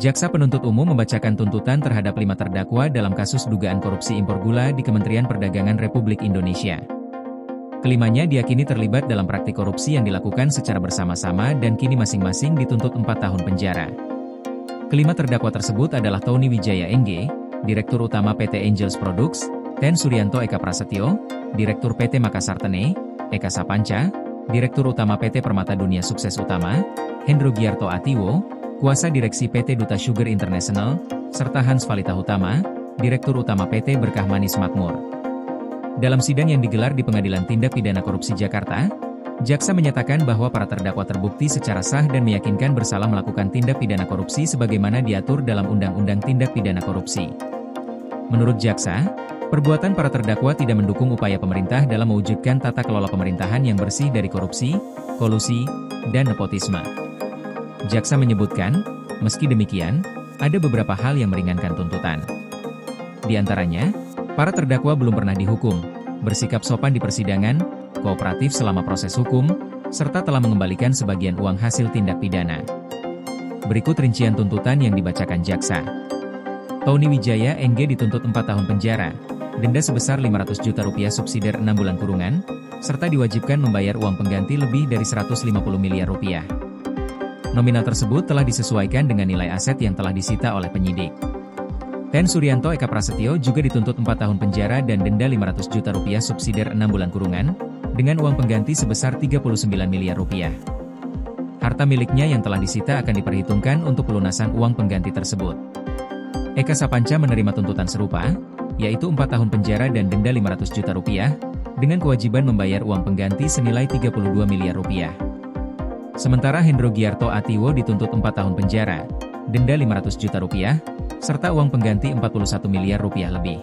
Jaksa penuntut umum membacakan tuntutan terhadap 5 terdakwa dalam kasus dugaan korupsi impor gula di Kementerian Perdagangan Republik Indonesia. Kelimanya diyakini terlibat dalam praktik korupsi yang dilakukan secara bersama-sama dan kini masing-masing dituntut 4 tahun penjara. Kelima terdakwa tersebut adalah Tony Wijaya NG, Direktur Utama PT Angels Products, Ten Suryanto Eka Prasetyo, Direktur PT Makassar Tene, Eka Sapanca, Direktur Utama PT Permata Dunia Sukses Utama, Hendro Giarto Atiwo, Kuasa Direksi PT Duta Sugar International, serta Hans Valita Hutama, Direktur Utama PT Berkah Manis Makmur. Dalam sidang yang digelar di Pengadilan Tindak Pidana Korupsi Jakarta, jaksa menyatakan bahwa para terdakwa terbukti secara sah dan meyakinkan bersalah melakukan tindak pidana korupsi sebagaimana diatur dalam Undang-Undang Tindak Pidana Korupsi. Menurut jaksa, perbuatan para terdakwa tidak mendukung upaya pemerintah dalam mewujudkan tata kelola pemerintahan yang bersih dari korupsi, kolusi, dan nepotisme. Jaksa menyebutkan, meski demikian, ada beberapa hal yang meringankan tuntutan. Di antaranya, para terdakwa belum pernah dihukum, bersikap sopan di persidangan, kooperatif selama proses hukum, serta telah mengembalikan sebagian uang hasil tindak pidana. Berikut rincian tuntutan yang dibacakan jaksa. Tony Wijaya NG dituntut 4 tahun penjara, denda sebesar Rp500 juta subsidiar 6 bulan kurungan, serta diwajibkan membayar uang pengganti lebih dari Rp150 miliar. Nominal tersebut telah disesuaikan dengan nilai aset yang telah disita oleh penyidik. Ten Suryanto Eka Prasetyo juga dituntut 4 tahun penjara dan denda Rp500 juta subsidiar 6 bulan kurungan, dengan uang pengganti sebesar Rp39 miliar. Harta miliknya yang telah disita akan diperhitungkan untuk pelunasan uang pengganti tersebut. Eka Sapanca menerima tuntutan serupa, yaitu 4 tahun penjara dan denda Rp500 juta, dengan kewajiban membayar uang pengganti senilai Rp32 miliar. Sementara Hendro Giarto Atiwo dituntut 4 tahun penjara, denda Rp500 juta, serta uang pengganti Rp41 miliar lebih.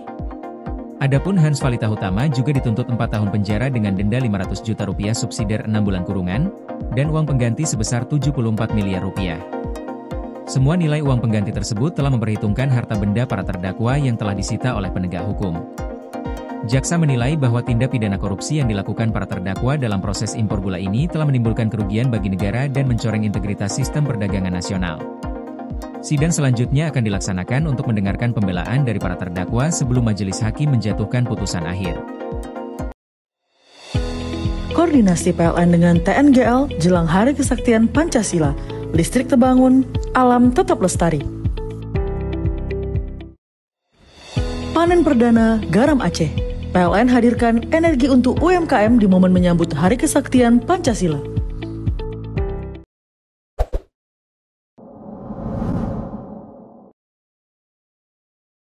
Adapun Hans Valita Hutama juga dituntut 4 tahun penjara dengan denda Rp500 juta subsidiar 6 bulan kurungan, dan uang pengganti sebesar Rp74 miliar. Semua nilai uang pengganti tersebut telah memperhitungkan harta benda para terdakwa yang telah disita oleh penegak hukum. Jaksa menilai bahwa tindak pidana korupsi yang dilakukan para terdakwa dalam proses impor gula ini telah menimbulkan kerugian bagi negara dan mencoreng integritas sistem perdagangan nasional. Sidang selanjutnya akan dilaksanakan untuk mendengarkan pembelaan dari para terdakwa sebelum majelis hakim menjatuhkan putusan akhir. Koordinasi PLN dengan TNGL jelang Hari Kesaktian Pancasila, listrik terbangun, alam tetap lestari. Panen perdana garam Aceh. PLN hadirkan energi untuk UMKM di momen menyambut Hari Kesaktian Pancasila.